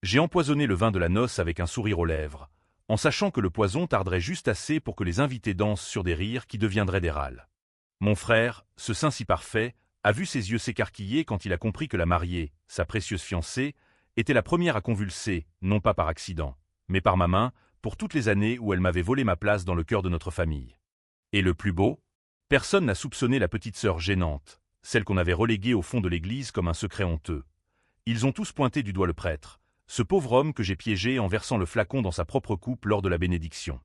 J'ai empoisonné le vin de la noce avec un sourire aux lèvres, en sachant que le poison tarderait juste assez pour que les invités dansent sur des rires qui deviendraient des râles. Mon frère, ce saint si parfait, a vu ses yeux s'écarquiller quand il a compris que la mariée, sa précieuse fiancée, était la première à convulser, non pas par accident, mais par ma main, pour toutes les années où elle m'avait volé ma place dans le cœur de notre famille. Et le plus beau? Personne n'a soupçonné la petite sœur gênante, celle qu'on avait reléguée au fond de l'église comme un secret honteux. Ils ont tous pointé du doigt le prêtre, ce pauvre homme que j'ai piégé en versant le flacon dans sa propre coupe lors de la bénédiction.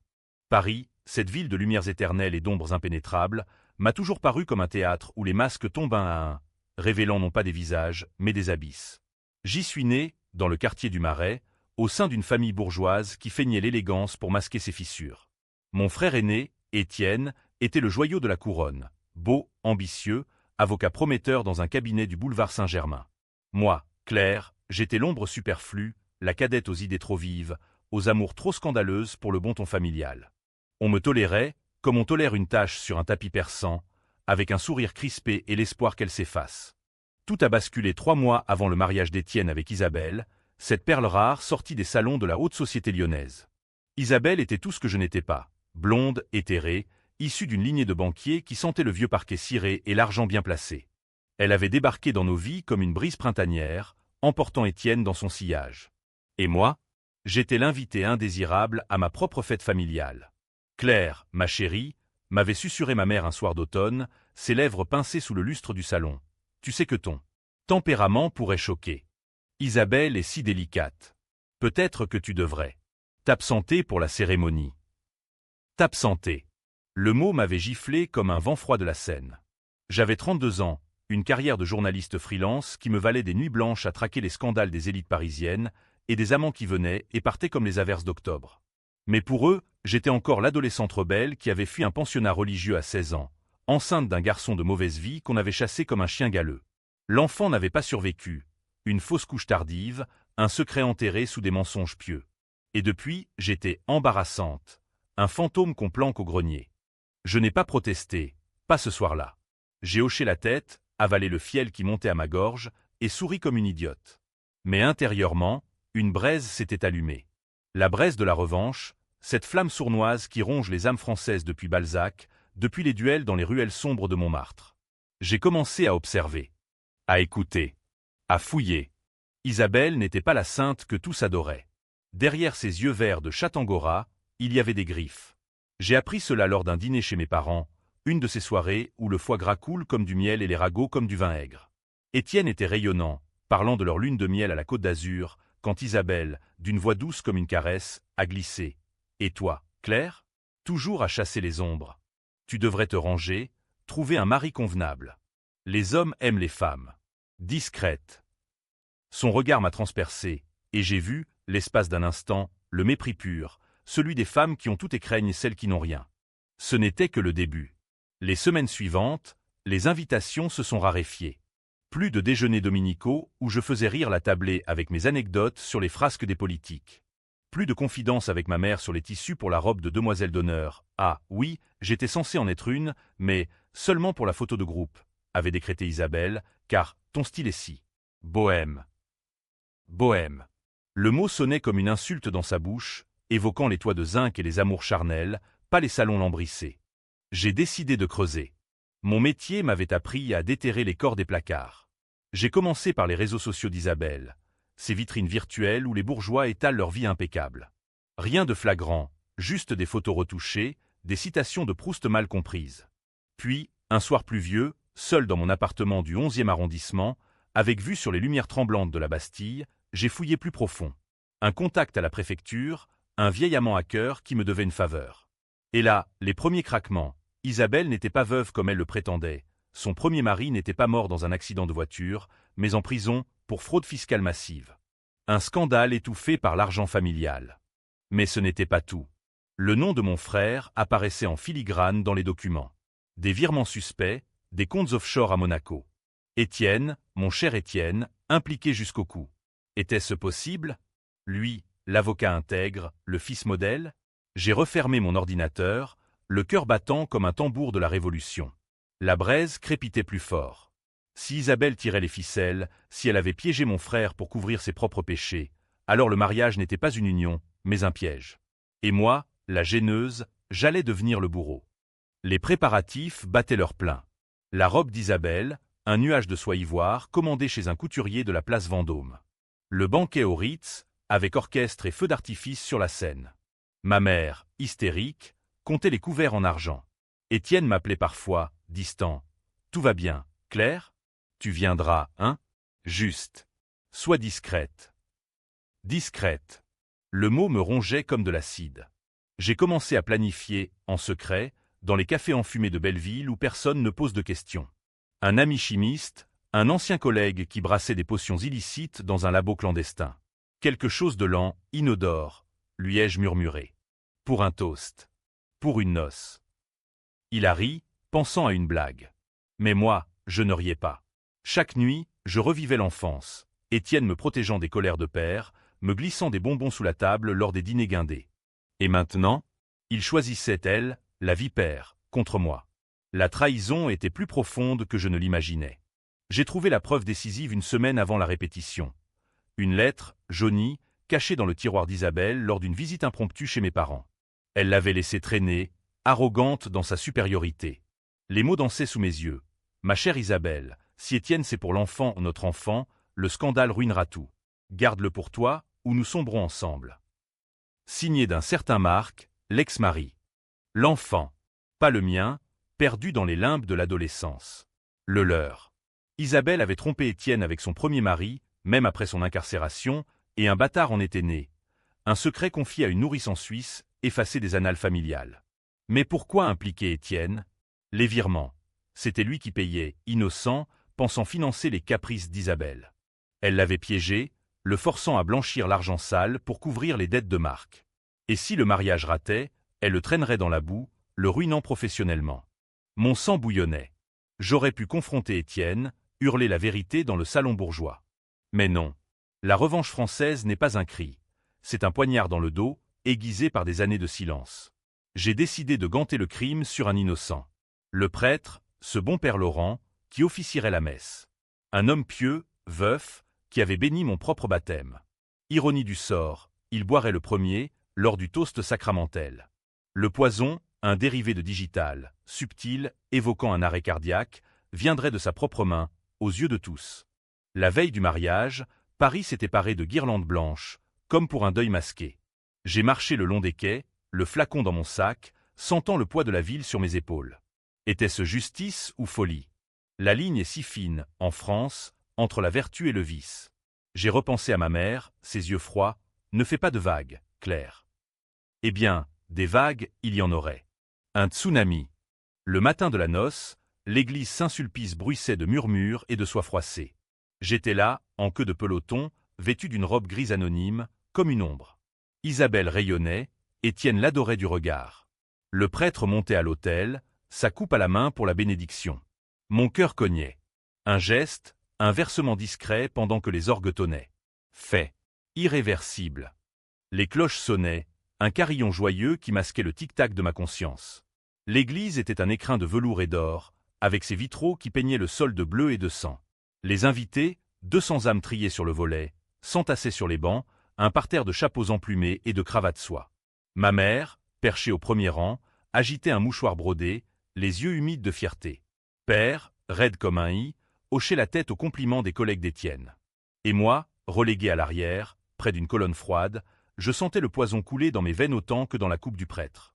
Paris, cette ville de lumières éternelles et d'ombres impénétrables, m'a toujours paru comme un théâtre où les masques tombent un à un, révélant non pas des visages, mais des abysses. J'y suis né, dans le quartier du Marais, au sein d'une famille bourgeoise qui feignait l'élégance pour masquer ses fissures. Mon frère aîné, Étienne, était le joyau de la couronne, beau, ambitieux, avocat prometteur dans un cabinet du boulevard Saint-Germain. Moi, Claire, j'étais l'ombre superflue, la cadette aux idées trop vives, aux amours trop scandaleuses pour le bon ton familial. On me tolérait, comme on tolère une tache sur un tapis persan, avec un sourire crispé et l'espoir qu'elle s'efface. Tout a basculé 3 mois avant le mariage d'Étienne avec Isabelle, cette perle rare sortie des salons de la haute société lyonnaise. Isabelle était tout ce que je n'étais pas, blonde, éthérée, issue d'une lignée de banquiers qui sentait le vieux parquet ciré et l'argent bien placé. Elle avait débarqué dans nos vies comme une brise printanière, emportant Étienne dans son sillage. Et moi? J'étais l'invité indésirable à ma propre fête familiale. Claire, ma chérie, m'avait susurré ma mère un soir d'automne, ses lèvres pincées sous le lustre du salon. Tu sais que ton tempérament pourrait choquer. Isabelle est si délicate. Peut-être que tu devrais t'absenter pour la cérémonie. T'absenter. Le mot m'avait giflé comme un vent froid de la Seine. J'avais 32 ans, une carrière de journaliste freelance qui me valait des nuits blanches à traquer les scandales des élites parisiennes et des amants qui venaient et partaient comme les averses d'octobre. Mais pour eux, j'étais encore l'adolescente rebelle qui avait fui un pensionnat religieux à 16 ans, enceinte d'un garçon de mauvaise vie qu'on avait chassé comme un chien galeux. L'enfant n'avait pas survécu, une fausse couche tardive, un secret enterré sous des mensonges pieux. Et depuis, j'étais embarrassante, un fantôme qu'on planque au grenier. Je n'ai pas protesté, pas ce soir-là. J'ai hoché la tête, avalé le fiel qui montait à ma gorge, et souri comme une idiote. Mais intérieurement, une braise s'était allumée. La braise de la revanche, cette flamme sournoise qui ronge les âmes françaises depuis Balzac, depuis les duels dans les ruelles sombres de Montmartre. J'ai commencé à observer, à écouter, à fouiller. Isabelle n'était pas la sainte que tous adoraient. Derrière ses yeux verts de chat angora, il y avait des griffes. J'ai appris cela lors d'un dîner chez mes parents, une de ces soirées où le foie gras coule comme du miel et les ragots comme du vin aigre. Étienne était rayonnant, parlant de leur lune de miel à la Côte d'Azur, quand Isabelle, d'une voix douce comme une caresse, a glissé. « Et toi, Claire? Toujours à chasser les ombres. Tu devrais te ranger, trouver un mari convenable. Les hommes aiment les femmes. Discrètes. » Son regard m'a transpercé, et j'ai vu, l'espace d'un instant, le mépris pur, celui des femmes qui ont tout et craignent celles qui n'ont rien. Ce n'était que le début. Les semaines suivantes, les invitations se sont raréfiées. Plus de déjeuners dominicaux où je faisais rire la tablée avec mes anecdotes sur les frasques des politiques. Plus de confidences avec ma mère sur les tissus pour la robe de demoiselle d'honneur. Ah, oui, j'étais censé en être une, mais seulement pour la photo de groupe, avait décrété Isabelle, car ton style est si bohème. Bohème. Le mot sonnait comme une insulte dans sa bouche, évoquant les toits de zinc et les amours charnels, pas les salons lambrissés. J'ai décidé de creuser. Mon métier m'avait appris à déterrer les corps des placards. J'ai commencé par les réseaux sociaux d'Isabelle, ces vitrines virtuelles où les bourgeois étalent leur vie impeccable. Rien de flagrant, juste des photos retouchées, des citations de Proust mal comprises. Puis, un soir pluvieux, seul dans mon appartement du 11e arrondissement, avec vue sur les lumières tremblantes de la Bastille, j'ai fouillé plus profond. Un contact à la préfecture, un vieil amant à cœur qui me devait une faveur. Et là, les premiers craquements. Isabelle n'était pas veuve comme elle le prétendait. Son premier mari n'était pas mort dans un accident de voiture, mais en prison pour fraude fiscale massive. Un scandale étouffé par l'argent familial. Mais ce n'était pas tout. Le nom de mon frère apparaissait en filigrane dans les documents. Des virements suspects, des comptes offshore à Monaco. Étienne, mon cher Étienne, impliqué jusqu'au cou. Était-ce possible? Lui, l'avocat intègre, le fils modèle? J'ai refermé mon ordinateur, le cœur battant comme un tambour de la Révolution. La braise crépitait plus fort. Si Isabelle tirait les ficelles, si elle avait piégé mon frère pour couvrir ses propres péchés, Alors le mariage n'était pas une union, mais un piège. Et moi, la gêneuse, j'allais devenir le bourreau. Les préparatifs battaient leur plein. La robe d'Isabelle, un nuage de soie ivoire commandé chez un couturier de la place Vendôme. Le banquet au Ritz, avec orchestre et feux d'artifice sur la scène. Ma mère, hystérique, comptait les couverts en argent. Étienne m'appelait parfois, distant. « Tout va bien, Claire? Tu viendras, hein? Juste. Sois discrète. » Discrète. Le mot me rongeait comme de l'acide. J'ai commencé à planifier, en secret, dans les cafés enfumés de Belleville où personne ne pose de questions. Un ami chimiste, un ancien collègue qui brassait des potions illicites dans un labo clandestin. Quelque chose de lent, inodore, lui ai-je murmuré. Pour un toast. Pour une noce. Il a ri, pensant à une blague. Mais moi, je ne riais pas. Chaque nuit, je revivais l'enfance, Étienne me protégeant des colères de père, me glissant des bonbons sous la table lors des dîners guindés. Et maintenant, il choisissait elle, la vipère, contre moi. La trahison était plus profonde que je ne l'imaginais. J'ai trouvé la preuve décisive une semaine avant la répétition. Une lettre, jaunie, cachée dans le tiroir d'Isabelle lors d'une visite impromptue chez mes parents. Elle l'avait laissée traîner, arrogante dans sa supériorité. Les mots dansaient sous mes yeux. Ma chère Isabelle, si Étienne c'est pour l'enfant, notre enfant, le scandale ruinera tout. Garde-le pour toi, ou nous sombrons ensemble. Signé d'un certain Marc, l'ex-mari. L'enfant, pas le mien, perdu dans les limbes de l'adolescence. Le leur. Isabelle avait trompé Étienne avec son premier mari, même après son incarcération, et un bâtard en était né. Un secret confié à une nourrice en Suisse, effacé des annales familiales. Mais pourquoi impliquer Étienne? Les virements. C'était lui qui payait, innocent, pensant financer les caprices d'Isabelle. Elle l'avait piégé, le forçant à blanchir l'argent sale pour couvrir les dettes de Marc. Et si le mariage ratait, elle le traînerait dans la boue, le ruinant professionnellement. Mon sang bouillonnait. J'aurais pu confronter Étienne, hurler la vérité dans le salon bourgeois. Mais non. La revanche française n'est pas un cri. C'est un poignard dans le dos, aiguisé par des années de silence. J'ai décidé de ganter le crime sur un innocent. Le prêtre, ce bon père Laurent, qui officierait la messe. Un homme pieux, veuf, qui avait béni mon propre baptême. Ironie du sort, il boirait le premier, lors du toast sacramentel. Le poison, un dérivé de digital, subtil, évoquant un arrêt cardiaque, viendrait de sa propre main, aux yeux de tous. La veille du mariage, Paris s'était paré de guirlandes blanches, comme pour un deuil masqué. J'ai marché le long des quais, le flacon dans mon sac, sentant le poids de la ville sur mes épaules. Était-ce justice ou folie? La ligne est si fine, en France, entre la vertu et le vice. J'ai repensé à ma mère, ses yeux froids. Ne fais pas de vagues, Claire. Eh bien, des vagues, il y en aurait. Un tsunami. Le matin de la noce, l'église Saint-Sulpice bruissait de murmures et de soie froissée. J'étais là, en queue de peloton, vêtu d'une robe grise anonyme, comme une ombre. Isabelle rayonnait, Étienne l'adorait du regard. Le prêtre montait à l'autel, sa coupe à la main pour la bénédiction. Mon cœur cognait. Un geste, un versement discret pendant que les orgues tonnaient. Fait. Irréversible. Les cloches sonnaient, un carillon joyeux qui masquait le tic-tac de ma conscience. L'église était un écrin de velours et d'or, avec ses vitraux qui peignaient le sol de bleu et de sang. Les invités, 200 âmes triées sur le volet, s'entassaient sur les bancs, un parterre de chapeaux emplumés et de cravates soie. Ma mère, perchée au premier rang, agitait un mouchoir brodé, les yeux humides de fierté. Père, raide comme un i, hochait la tête au compliment des collègues d'Étienne. Et moi, relégué à l'arrière, près d'une colonne froide, je sentais le poison couler dans mes veines autant que dans la coupe du prêtre.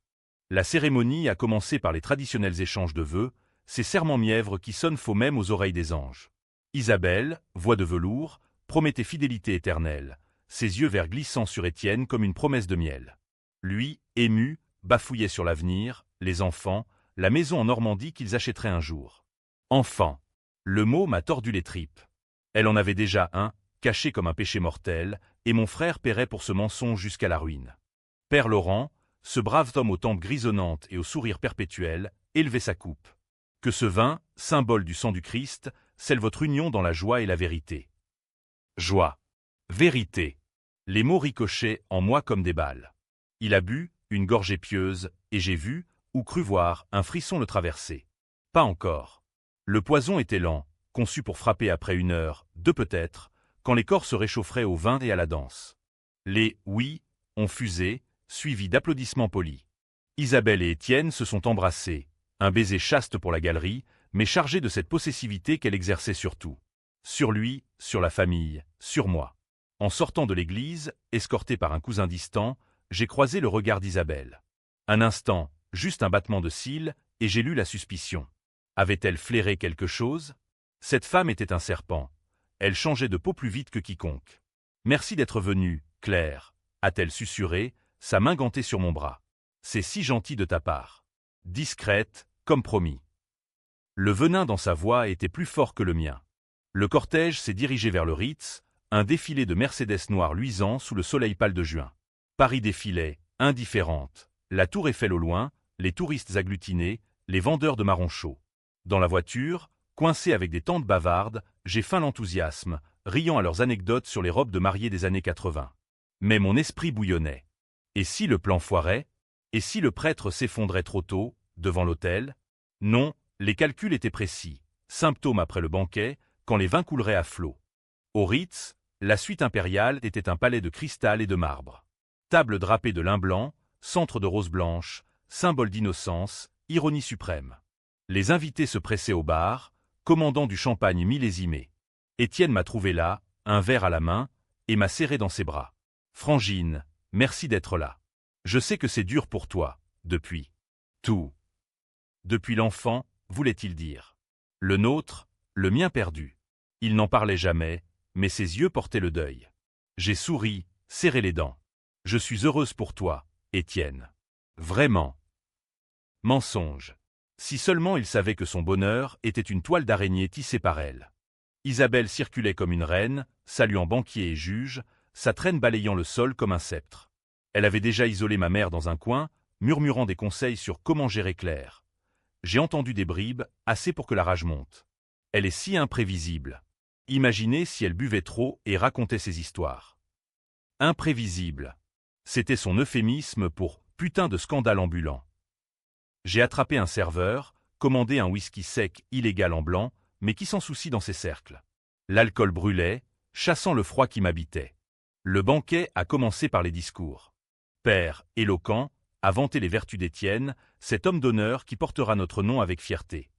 La cérémonie a commencé par les traditionnels échanges de vœux, ces serments mièvres qui sonnent faux même aux oreilles des anges. Isabelle, voix de velours, promettait fidélité éternelle, ses yeux verts glissant sur Étienne comme une promesse de miel. Lui, ému, bafouillait sur l'avenir, les enfants, la maison en Normandie qu'ils achèteraient un jour. Enfant. Le mot m'a tordu les tripes. Elle en avait déjà un, caché comme un péché mortel, et mon frère paierait pour ce mensonge jusqu'à la ruine. Père Laurent, ce brave homme aux tempes grisonnantes et au sourire perpétuel, élevait sa coupe. Que ce vin, symbole du sang du Christ, scelle votre union dans la joie et la vérité. Joie. Vérité. Les mots ricochaient en moi comme des balles. Il a bu, une gorgée pieuse, et j'ai vu, ou cru voir, un frisson le traverser. Pas encore. Le poison était lent, conçu pour frapper après 1 heure, 2 peut-être, quand les corps se réchaufferaient au vin et à la danse. Les « oui » ont fusé, suivis d'applaudissements polis. Isabelle et Étienne se sont embrassés, un baiser chaste pour la galerie, mais chargé de cette possessivité qu'elle exerçait sur tout. Sur lui, sur la famille, sur moi. En sortant de l'église, escorté par un cousin distant, j'ai croisé le regard d'Isabelle. Un instant, juste un battement de cils, et j'ai lu la suspicion. Avait-elle flairé quelque chose? Cette femme était un serpent. Elle changeait de peau plus vite que quiconque. « Merci d'être venue, Claire », a-t-elle susurré, sa main gantée sur mon bras. « C'est si gentil de ta part. » Discrète, comme promis. Le venin dans sa voix était plus fort que le mien. Le cortège s'est dirigé vers le Ritz, un défilé de Mercedes noires luisant sous le soleil pâle de juin. Paris défilait, indifférente. La tour Eiffel au loin, les touristes agglutinés, les vendeurs de marrons chauds. Dans la voiture, coincé avec des tantes bavardes, j'ai feint l'enthousiasme, riant à leurs anecdotes sur les robes de mariée des années 80. Mais mon esprit bouillonnait. Et si le plan foirait? Et si le prêtre s'effondrait trop tôt, devant l'autel? Non, les calculs étaient précis. Symptôme après le banquet, quand les vins couleraient à flot. Au Ritz, la suite impériale était un palais de cristal et de marbre. Table drapée de lin blanc, centre de rose blanche, symbole d'innocence, ironie suprême. Les invités se pressaient au bar, commandant du champagne millésimé. Étienne m'a trouvé là, un verre à la main, et m'a serré dans ses bras. « Frangine, merci d'être là. Je sais que c'est dur pour toi, depuis. Tout. Depuis l'enfant, voulait-il dire. Le nôtre, le mien perdu. Il n'en parlait jamais, mais ses yeux portaient le deuil. J'ai souri, serré les dents. Je suis heureuse pour toi, Étienne. Vraiment. Mensonge. Si seulement il savait que son bonheur était une toile d'araignée tissée par elle. Isabelle circulait comme une reine, saluant banquier et juge, sa traîne balayant le sol comme un sceptre. Elle avait déjà isolé ma mère dans un coin, murmurant des conseils sur comment gérer Claire. J'ai entendu des bribes, assez pour que la rage monte. Elle est si imprévisible. Imaginez si elle buvait trop et racontait ses histoires. Imprévisible. C'était son euphémisme pour « putain de scandale ambulant ». J'ai attrapé un serveur, commandé un whisky sec illégal en blanc, mais qui s'en soucie dans ces cercles. L'alcool brûlait, chassant le froid qui m'habitait. Le banquet a commencé par les discours. Père, éloquent, a vanté les vertus d'Étienne, cet homme d'honneur qui portera notre nom avec fierté.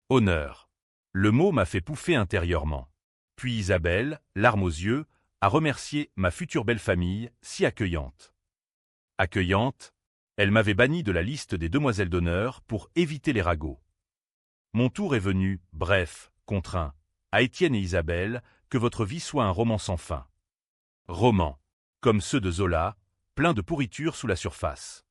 Honneur. Le mot m'a fait pouffer intérieurement. Puis Isabelle, larmes aux yeux, a remercié ma future belle famille, si accueillante. Accueillante, elle m'avait banni de la liste des demoiselles d'honneur pour éviter les ragots. Mon tour est venu, bref, contraint, à Étienne et Isabelle, que votre vie soit un roman sans fin. Roman, comme ceux de Zola, plein de pourriture sous la surface.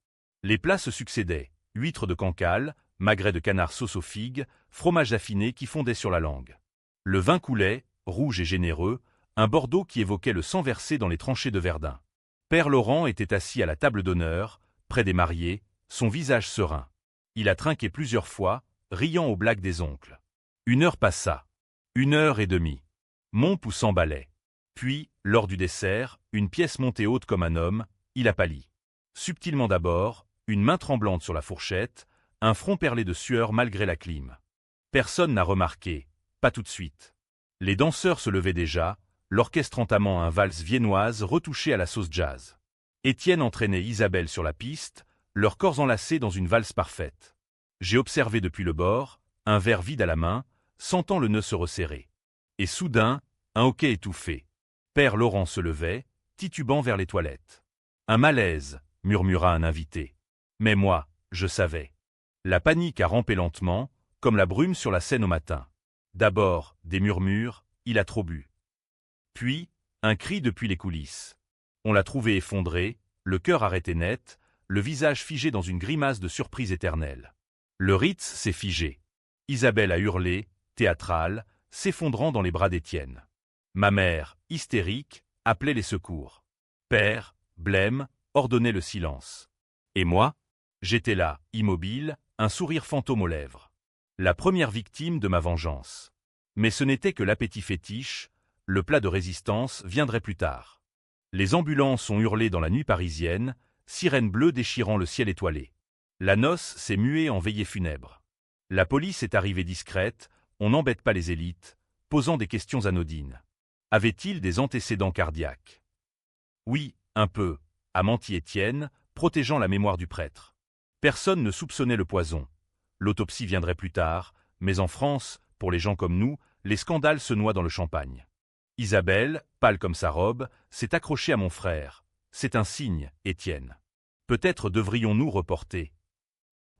Les plats se succédaient, huîtres de Cancale, magret de canard sauce aux figues, fromage affiné qui fondait sur la langue. Le vin coulait, rouge et généreux, un Bordeaux qui évoquait le sang versé dans les tranchées de Verdun. Père Laurent était assis à la table d'honneur, près des mariés, son visage serein. Il a trinqué plusieurs fois, riant aux blagues des oncles. 1 heure passa. 1 heure et demie. Mon pouls s'emballait. Puis, lors du dessert, une pièce montée haute comme un homme, il a pâli. Subtilement d'abord, une main tremblante sur la fourchette, un front perlé de sueur malgré la clim. Personne n'a remarqué, pas tout de suite. Les danseurs se levaient déjà, l'orchestre entamant un valse viennoise retouché à la sauce jazz. Étienne entraînait Isabelle sur la piste, leurs corps enlacés dans une valse parfaite. J'ai observé depuis le bord, un verre vide à la main, sentant le nœud se resserrer. Et soudain, un hoquet étouffé. Père Laurent se levait, titubant vers les toilettes. Un malaise, murmura un invité. Mais moi, je savais. La panique a rampé lentement, comme la brume sur la Seine au matin. D'abord, des murmures, il a trop bu. Puis, un cri depuis les coulisses. On l'a trouvé effondré, le cœur arrêté net, le visage figé dans une grimace de surprise éternelle. Le Ritz s'est figé. Isabelle a hurlé, théâtrale, s'effondrant dans les bras d'Étienne. Ma mère, hystérique, appelait les secours. Père, blême, ordonnait le silence. Et moi? J'étais là, immobile, un sourire fantôme aux lèvres. La première victime de ma vengeance. Mais ce n'était que l'appétit fétiche, le plat de résistance viendrait plus tard. Les ambulances ont hurlé dans la nuit parisienne, sirènes bleues déchirant le ciel étoilé. La noce s'est muée en veillée funèbre. La police est arrivée discrète, on n'embête pas les élites, posant des questions anodines. Avait-il des antécédents cardiaques? Oui, un peu, a menti Étienne, protégeant la mémoire du prêtre. Personne ne soupçonnait le poison. L'autopsie viendrait plus tard, mais en France, pour les gens comme nous, les scandales se noient dans le champagne. Isabelle, pâle comme sa robe, s'est accrochée à mon frère. C'est un signe, Étienne. Peut-être devrions-nous reporter.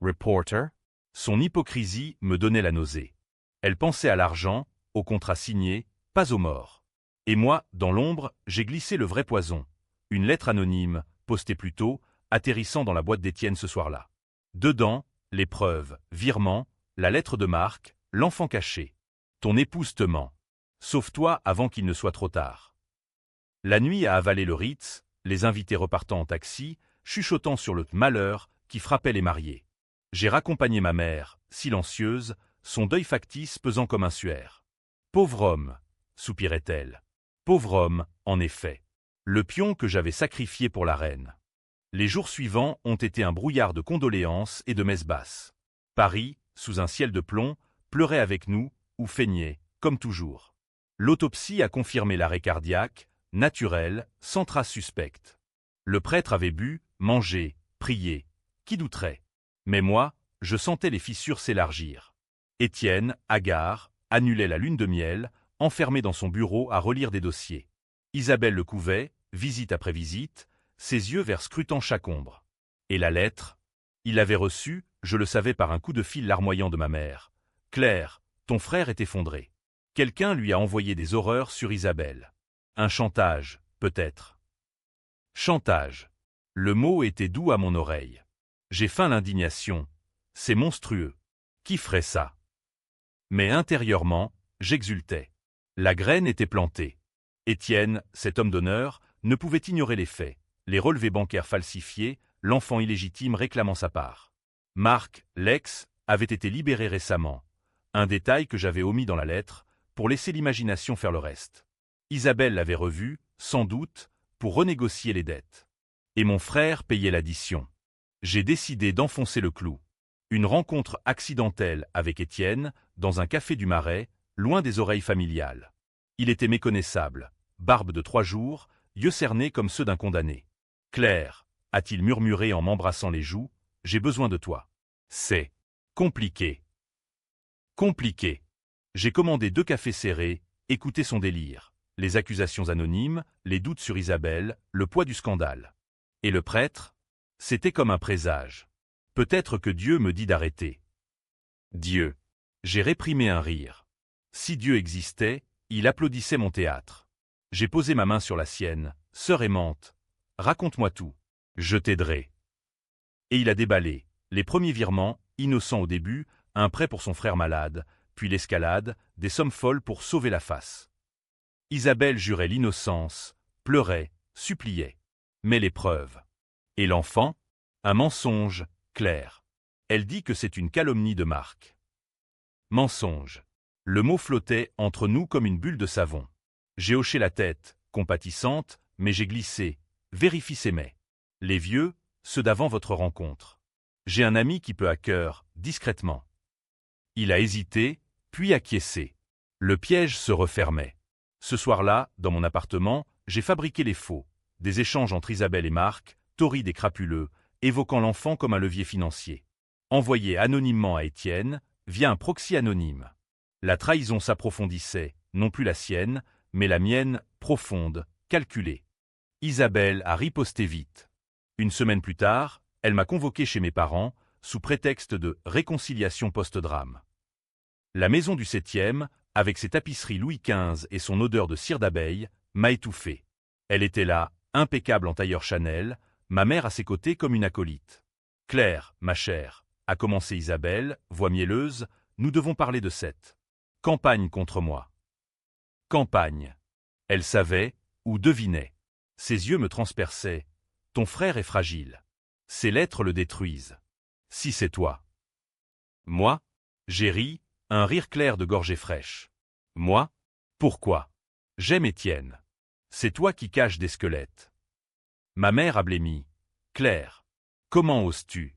Reporter? Son hypocrisie me donnait la nausée. Elle pensait à l'argent, au contrat signé, pas aux morts. Et moi, dans l'ombre, j'ai glissé le vrai poison. Une lettre anonyme, postée plus tôt, atterrissant dans la boîte d'Étienne ce soir-là. Dedans, les preuves, virement, la lettre de Marc, l'enfant caché. Ton épouse te ment. Sauve-toi avant qu'il ne soit trop tard. La nuit a avalé le Ritz, les invités repartant en taxi, chuchotant sur le malheur qui frappait les mariés. J'ai raccompagné ma mère, silencieuse, son deuil factice pesant comme un suaire. Pauvre homme, soupirait-elle. Pauvre homme, en effet. Le pion que j'avais sacrifié pour la reine. Les jours suivants ont été un brouillard de condoléances et de messes basses. Paris, sous un ciel de plomb, pleurait avec nous, ou feignait, comme toujours. L'autopsie a confirmé l'arrêt cardiaque, naturel, sans trace suspecte. Le prêtre avait bu, mangé, prié. Qui douterait? Mais moi, je sentais les fissures s'élargir. Étienne, hagard, annulait la lune de miel, enfermé dans son bureau à relire des dossiers. Isabelle le couvait, visite après visite, ses yeux vers scrutant chaque ombre. Et la lettre? Il l'avait reçue, je le savais par un coup de fil larmoyant de ma mère. Claire, ton frère est effondré. Quelqu'un lui a envoyé des horreurs sur Isabelle. Un chantage, peut-être. Chantage. Le mot était doux à mon oreille. J'ai feint l'indignation. C'est monstrueux. Qui ferait ça? Mais intérieurement, j'exultais. La graine était plantée. Étienne, cet homme d'honneur, ne pouvait ignorer les faits, les relevés bancaires falsifiés, l'enfant illégitime réclamant sa part. Marc, l'ex, avait été libéré récemment. Un détail que j'avais omis dans la lettre, pour laisser l'imagination faire le reste. Isabelle l'avait revu, sans doute, pour renégocier les dettes. Et mon frère payait l'addition. J'ai décidé d'enfoncer le clou. Une rencontre accidentelle avec Étienne, dans un café du Marais, loin des oreilles familiales. Il était méconnaissable, barbe de 3 jours, yeux cernés comme ceux d'un condamné. Claire, a-t-il murmuré en m'embrassant les joues, j'ai besoin de toi. C'est compliqué. Compliqué. J'ai commandé 2 cafés serrés, écouté son délire, les accusations anonymes, les doutes sur Isabelle, le poids du scandale. Et le prêtre? C'était comme un présage. Peut-être que Dieu me dit d'arrêter. Dieu. J'ai réprimé un rire. Si Dieu existait, il applaudissait mon théâtre. J'ai posé ma main sur la sienne. Sœur aimante, raconte-moi tout. Je t'aiderai. Et il a déballé. Les premiers virements, innocents au début, un prêt pour son frère malade, puis l'escalade, des sommes folles pour sauver la face. Isabelle jurait l'innocence, pleurait, suppliait. Mais les preuves. Et l'enfant? Un mensonge, Claire. Elle dit que c'est une calomnie de Marc. Mensonge. Le mot flottait entre nous comme une bulle de savon. J'ai hoché la tête, compatissante, mais j'ai glissé. Vérifie ses mets. Les vieux, ceux d'avant votre rencontre. J'ai un ami qui peut à cœur, discrètement. Il a hésité, puis acquiescé. Le piège se refermait. Ce soir-là, dans mon appartement, j'ai fabriqué les faux. Des échanges entre Isabelle et Marc, torrides et crapuleux, évoquant l'enfant comme un levier financier. Envoyé anonymement à Étienne, via un proxy anonyme. La trahison s'approfondissait, non plus la sienne, mais la mienne, profonde, calculée. Isabelle a riposté vite. Une semaine plus tard, elle m'a convoqué chez mes parents, sous prétexte de réconciliation post-drame. La maison du 7e, avec ses tapisseries Louis XV et son odeur de cire d'abeille, m'a étouffé. Elle était là, impeccable en tailleur Chanel, ma mère à ses côtés comme une acolyte. Claire, ma chère, a commencé Isabelle, voix mielleuse, nous devons parler de cette campagne contre moi. Campagne. Elle savait, ou devinait. Ses yeux me transperçaient. Ton frère est fragile. Ces lettres le détruisent. Si c'est toi. Moi? J'ai ri, un rire clair de gorgée fraîche. Moi? Pourquoi? J'aime Étienne. C'est toi qui caches des squelettes. Ma mère a blêmi. Claire. Comment oses-tu?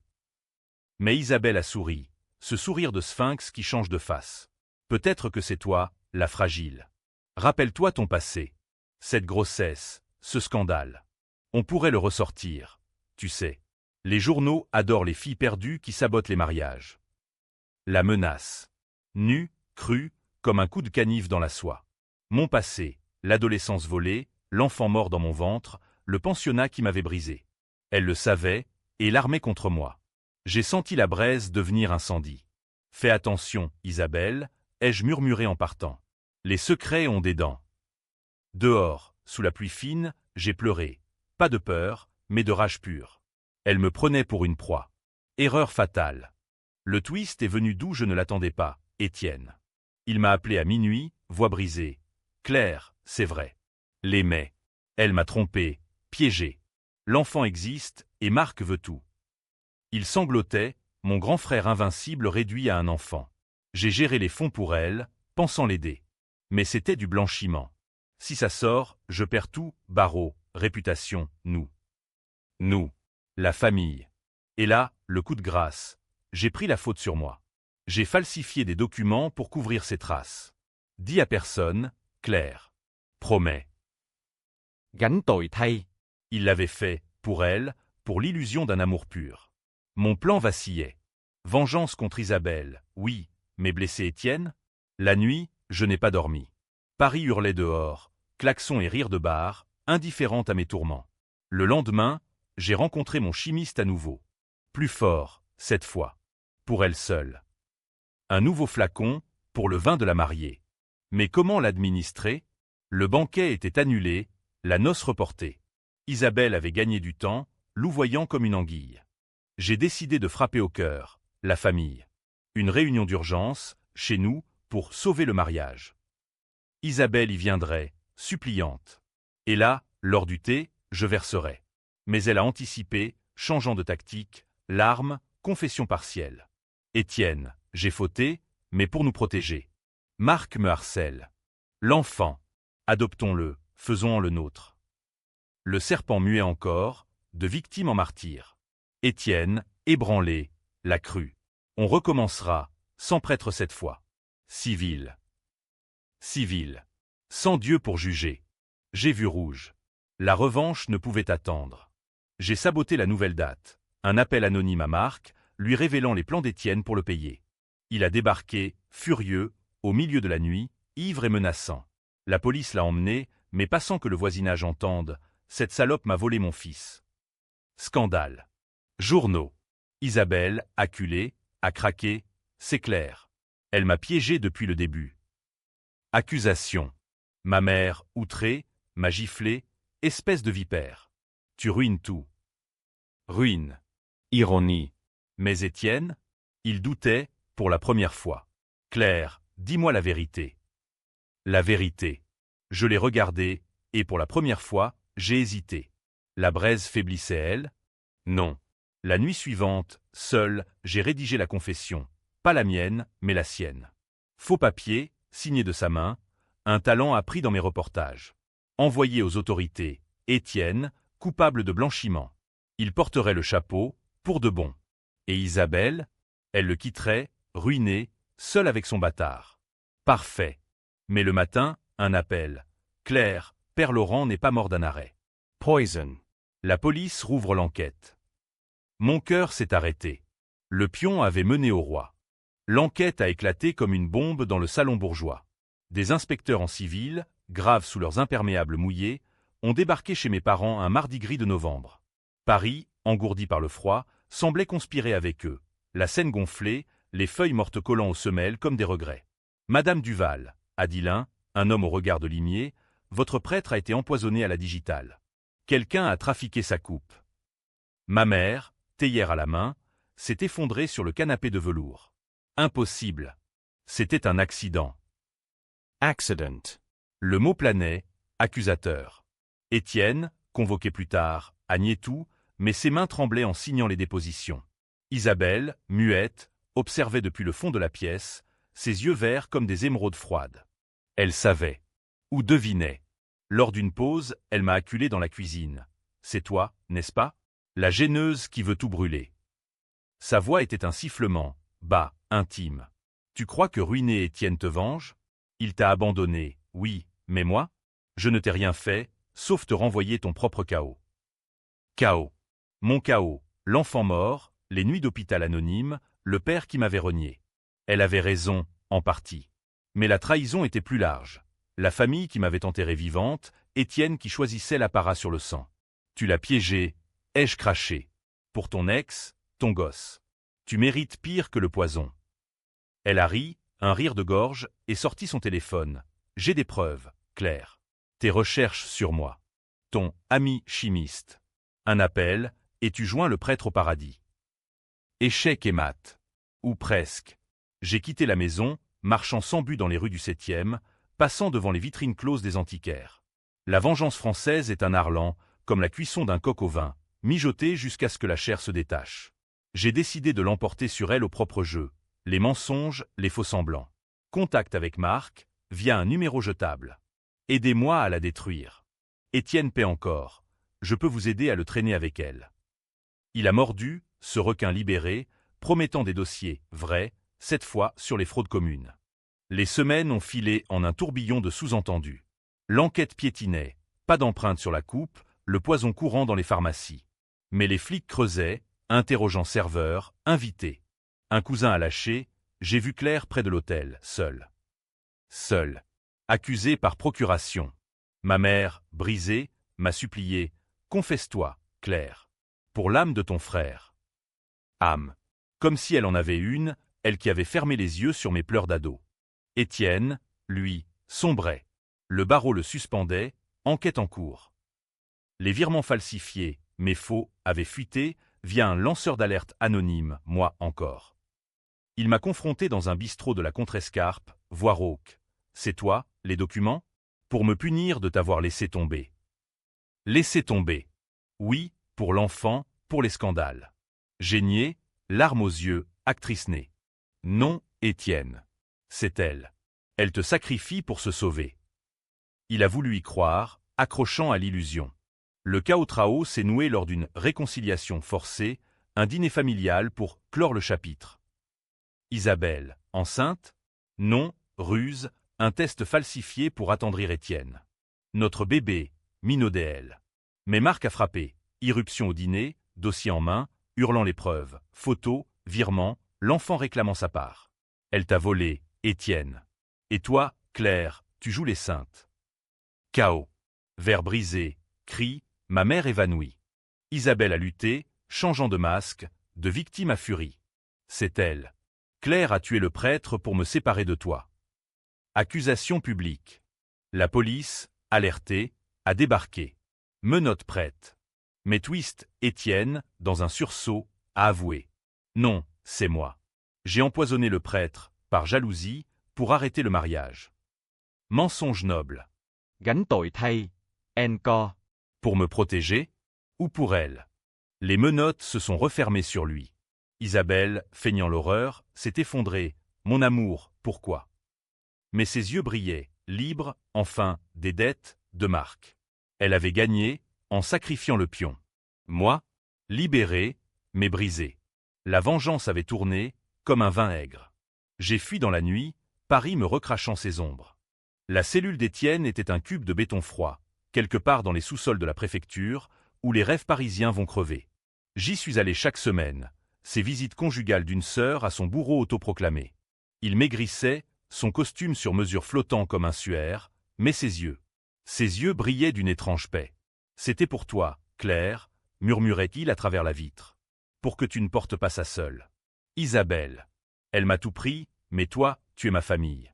Mais Isabelle a souri, ce sourire de sphinx qui change de face. Peut-être que c'est toi, la fragile. Rappelle-toi ton passé. Cette grossesse, ce scandale. On pourrait le ressortir. Tu sais. Les journaux adorent les filles perdues qui sabotent les mariages. La menace. Nue, crue, comme un coup de canif dans la soie. Mon passé, l'adolescence volée, l'enfant mort dans mon ventre, le pensionnat qui m'avait brisé. Elle le savait, et l'armait contre moi. J'ai senti la braise devenir incendie. Fais attention, Isabelle, ai-je murmuré en partant. Les secrets ont des dents. Dehors, sous la pluie fine, j'ai pleuré. Pas de peur, mais de rage pure. Elle me prenait pour une proie. Erreur fatale. Le twist est venu d'où je ne l'attendais pas, Étienne. Il m'a appelé à minuit, voix brisée. Claire, c'est vrai. L'aimait. Elle m'a trompé, piégé. L'enfant existe, et Marc veut tout. Il sanglotait, mon grand frère invincible réduit à un enfant. J'ai géré les fonds pour elle, pensant l'aider. Mais c'était du blanchiment. Si ça sort, je perds tout, barreau, réputation, nous. Nous. La famille. Et là, le coup de grâce. J'ai pris la faute sur moi. J'ai falsifié des documents pour couvrir ces traces. Dis à personne, Claire. Promets. Gánh tội thay. Il l'avait fait, pour elle, pour l'illusion d'un amour pur. Mon plan vacillait. Vengeance contre Isabelle, oui, mais blesser Étienne? La nuit, je n'ai pas dormi. Paris hurlait dehors, klaxons et rires de bar, indifférente à mes tourments. Le lendemain, j'ai rencontré mon chimiste à nouveau. Plus fort, cette fois. Pour elle seule. Un nouveau flacon, pour le vin de la mariée. Mais comment l'administrer? Le banquet était annulé, la noce reportée. Isabelle avait gagné du temps, louvoyant comme une anguille. J'ai décidé de frapper au cœur, la famille. Une réunion d'urgence, chez nous, pour sauver le mariage. Isabelle y viendrait, suppliante. Et là, lors du thé, je verserais. Mais elle a anticipé, changeant de tactique, larmes, confession partielle. Étienne, j'ai fauté, mais pour nous protéger. Marc me harcèle. L'enfant. Adoptons-le, faisons-en le nôtre. Le serpent muet encore, de victime en martyr. Étienne, ébranlé, l'a cru. On recommencera, sans prêtre cette fois. Civil. Civil. Sans Dieu pour juger. J'ai vu rouge. La revanche ne pouvait attendre. J'ai saboté la nouvelle date. Un appel anonyme à Marc, lui révélant les plans d'Étienne pour le payer. Il a débarqué, furieux, au milieu de la nuit, ivre et menaçant. La police l'a emmené, mais pas sans que le voisinage entende. Cette salope m'a volé mon fils. Scandale. Journaux. Isabelle, acculée, a craqué, c'est clair. Elle m'a piégé depuis le début. Accusation. Ma mère, outrée, m'a giflé, espèce de vipère. Tu ruines tout. Ruine. Ironie. Mais Étienne? Il doutait, pour la première fois. Claire, dis-moi la vérité. La vérité. Je l'ai regardé, et pour la première fois, j'ai hésité. La braise faiblissait elle? Non. La nuit suivante, seul, j'ai rédigé la confession. Pas la mienne, mais la sienne. Faux papier, signé de sa main, un talent appris dans mes reportages. Envoyé aux autorités, Étienne, coupable de blanchiment. Il porterait le chapeau, pour de bon. Et Isabelle? Elle le quitterait, ruinée, seule avec son bâtard. Parfait. Mais le matin, un appel. Claire, Père Laurent n'est pas mort d'un arrêt. Poison. La police rouvre l'enquête. Mon cœur s'est arrêté. Le pion avait mené au roi. L'enquête a éclaté comme une bombe dans le salon bourgeois. Des inspecteurs en civil, graves sous leurs imperméables mouillés, ont débarqué chez mes parents un mardi gris de novembre. Paris, engourdi par le froid, semblait conspirer avec eux. La scène gonflée, les feuilles mortes collant aux semelles comme des regrets. Madame Duval, a dit l'un, un homme au regard de limier, votre prêtre a été empoisonné à la digitale. Quelqu'un a trafiqué sa coupe. Ma mère, théière à la main, s'est effondrée sur le canapé de velours. Impossible. C'était un accident. Accident. Le mot planait, accusateur. Étienne, convoqué plus tard, a nié tout, mais ses mains tremblaient en signant les dépositions. Isabelle, muette, observait depuis le fond de la pièce, ses yeux verts comme des émeraudes froides. Elle savait. Ou devinait. Lors d'une pause, elle m'a acculé dans la cuisine. C'est toi, n'est-ce pas? La gêneuse qui veut tout brûler. Sa voix était un sifflement, bas, intime. Tu crois que ruiner Étienne te venge? Il t'a abandonné, oui, mais moi? Je ne t'ai rien fait, sauf te renvoyer ton propre chaos. Chaos. Mon chaos, l'enfant mort, les nuits d'hôpital anonyme, le père qui m'avait renié. Elle avait raison, en partie. Mais la trahison était plus large. La famille qui m'avait enterrée vivante, Étienne qui choisissait l'apparat sur le sang. Tu l'as piégé, ai-je craché. Pour ton ex, ton gosse. Tu mérites pire que le poison. Elle a ri, un rire de gorge, et sorti son téléphone. J'ai des preuves, Claire. Tes recherches sur moi. Ton ami chimiste. Un appel, et tu joins le prêtre au paradis. Échec et mat. Ou presque. J'ai quitté la maison, marchant sans but dans les rues du 7e, passant devant les vitrines closes des antiquaires. La vengeance française est un art lent, comme la cuisson d'un coq au vin, mijoté jusqu'à ce que la chair se détache. J'ai décidé de l'emporter sur elle au propre jeu, les mensonges, les faux-semblants. Contact avec Marc, via un numéro jetable. Aidez-moi à la détruire. Étienne paie encore. Je peux vous aider à le traîner avec elle. Il a mordu, ce requin libéré, promettant des dossiers vrais, cette fois sur les fraudes communes. Les semaines ont filé en un tourbillon de sous-entendus. L'enquête piétinait, pas d'empreinte sur la coupe, le poison courant dans les pharmacies. Mais les flics creusaient, interrogeant serveurs, invités. Un cousin a lâché, j'ai vu Claire près de l'hôtel, seule. Seule. Accusée par procuration. Ma mère, brisée, m'a supplié, confesse-toi, Claire. Pour l'âme de ton frère. Âme. Comme si elle en avait une, elle qui avait fermé les yeux sur mes pleurs d'ado. Étienne, lui, sombrait. Le barreau le suspendait, enquête en cours. Les virements falsifiés, mais faux, avaient fuité, via un lanceur d'alerte anonyme, moi encore. Il m'a confronté dans un bistrot de la Contrescarpe, voire rauque. C'est toi, les documents? Pour me punir de t'avoir laissé tomber. Laissé tomber. Oui, pour l'enfant, pour les scandales. J'ai nié, larmes aux yeux, actrice née. Non, Étienne. C'est elle. Elle te sacrifie pour se sauver. Il a voulu y croire, accrochant à l'illusion. Le chaos s'est noué lors d'une réconciliation forcée, un dîner familial pour clore le chapitre. Isabelle, enceinte? Non, ruse, un test falsifié pour attendrir Étienne. Notre bébé, minaudait elle. Mais Marc a frappé, irruption au dîner, dossier en main, hurlant les preuves, photos, virements, l'enfant réclamant sa part. Elle t'a volé, Étienne. Et toi, Claire, tu joues les saintes. Chaos. Verre brisé, cri, ma mère évanouie. Isabelle a lutté, changeant de masque, de victime à furie. C'est elle. Claire a tué le prêtre pour me séparer de toi. Accusation publique. La police, alertée, a débarqué. Menottes prête. Mais twist, Étienne, dans un sursaut, a avoué. Non, c'est moi. J'ai empoisonné le prêtre, par jalousie, pour arrêter le mariage. Mensonge noble. Gánh tội thay, encore. Pour me protéger? Ou pour elle? Les menottes se sont refermées sur lui. Isabelle, feignant l'horreur, s'est effondrée. Mon amour, pourquoi? Mais ses yeux brillaient, libres, enfin, des dettes, de Marc. Elle avait gagné, en sacrifiant le pion. Moi? Libéré, mais brisé. La vengeance avait tourné, comme un vin aigre. J'ai fui dans la nuit, Paris me recrachant ses ombres. La cellule d'Étienne était un cube de béton froid, quelque part dans les sous-sols de la préfecture, où les rêves parisiens vont crever. J'y suis allé chaque semaine, ces visites conjugales d'une sœur à son bourreau autoproclamé. Il maigrissait, son costume sur mesure flottant comme un suaire, mais ses yeux brillaient d'une étrange paix. C'était pour toi, Claire, murmurait-il à travers la vitre. Pour que tu ne portes pas ça seule. Isabelle. Elle m'a tout pris, mais toi, tu es ma famille.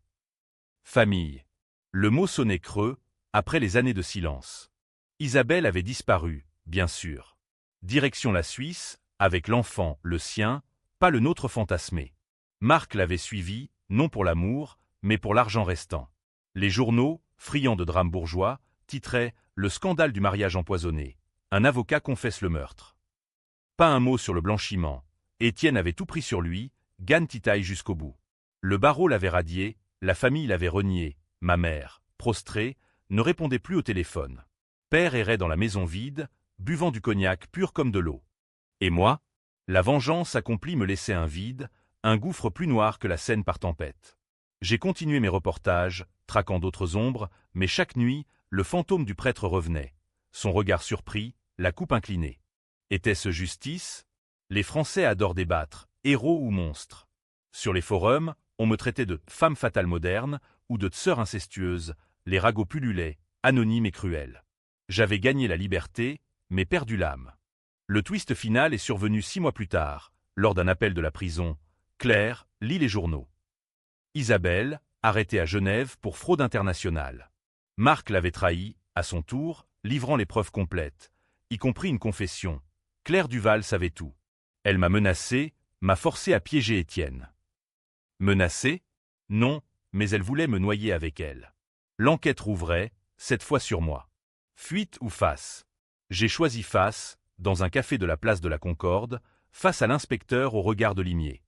Famille. Le mot sonnait creux, après les années de silence. Isabelle avait disparu, bien sûr. Direction la Suisse, avec l'enfant, le sien, pas le nôtre fantasmé. Marc l'avait suivi, non pour l'amour, mais pour l'argent restant. Les journaux, friands de drames bourgeois, titraient « Le scandale du mariage empoisonné. Un avocat confesse le meurtre ». Pas un mot sur le blanchiment. Étienne avait tout pris sur lui, Gann titaille jusqu'au bout. Le barreau l'avait radié, la famille l'avait renié, ma mère, prostrée, ne répondait plus au téléphone. Père errait dans la maison vide, buvant du cognac pur comme de l'eau. Et moi? La vengeance accomplie me laissait un vide, un gouffre plus noir que la Seine par tempête. J'ai continué mes reportages, traquant d'autres ombres, mais chaque nuit, le fantôme du prêtre revenait. Son regard surpris, la coupe inclinée. Était-ce justice? Les Français adorent débattre, héros ou monstres. Sur les forums, on me traitait de femme fatale moderne ou de sœur incestueuse, les ragots pullulaient, anonymes et cruels. J'avais gagné la liberté, mais perdu l'âme. Le twist final est survenu 6 mois plus tard, lors d'un appel de la prison. Claire, lis les journaux. Isabelle, arrêtée à Genève pour fraude internationale. Marc l'avait trahi, à son tour, livrant les preuves complètes, y compris une confession. Claire Duval savait tout. Elle m'a menacé, m'a forcé à piéger Étienne. Menacé? Non, mais elle voulait me noyer avec elle. L'enquête rouvrait, cette fois sur moi. Fuite ou face? J'ai choisi face, dans un café de la place de la Concorde, face à l'inspecteur au regard de limier.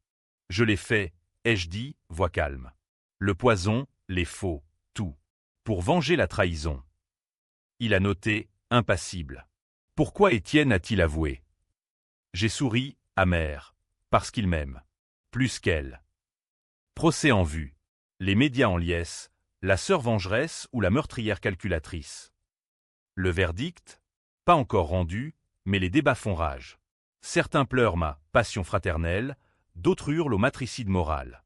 Je l'ai fait, ai-je dit, voix calme. Le poison, les faux, tout. Pour venger la trahison. Il a noté, impassible. Pourquoi Étienne a-t-il avoué? J'ai souri, amer. Parce qu'il m'aime. Plus qu'elle. Procès en vue. Les médias en liesse, la sœur vengeresse ou la meurtrière calculatrice. Le verdict? Pas encore rendu, mais les débats font rage. Certains pleurent ma passion fraternelle, d'autres hurlent au matricide moral.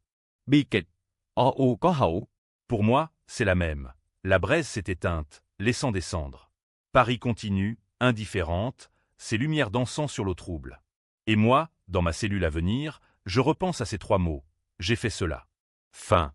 Bi kịch. O.U. có hậu. Pour moi, c'est la même. La braise s'est éteinte, laissant des cendres. Paris continue, indifférente, ses lumières dansant sur l'eau trouble. Et moi, dans ma cellule à venir, je repense à ces 3 mots. J'ai fait cela. Fin.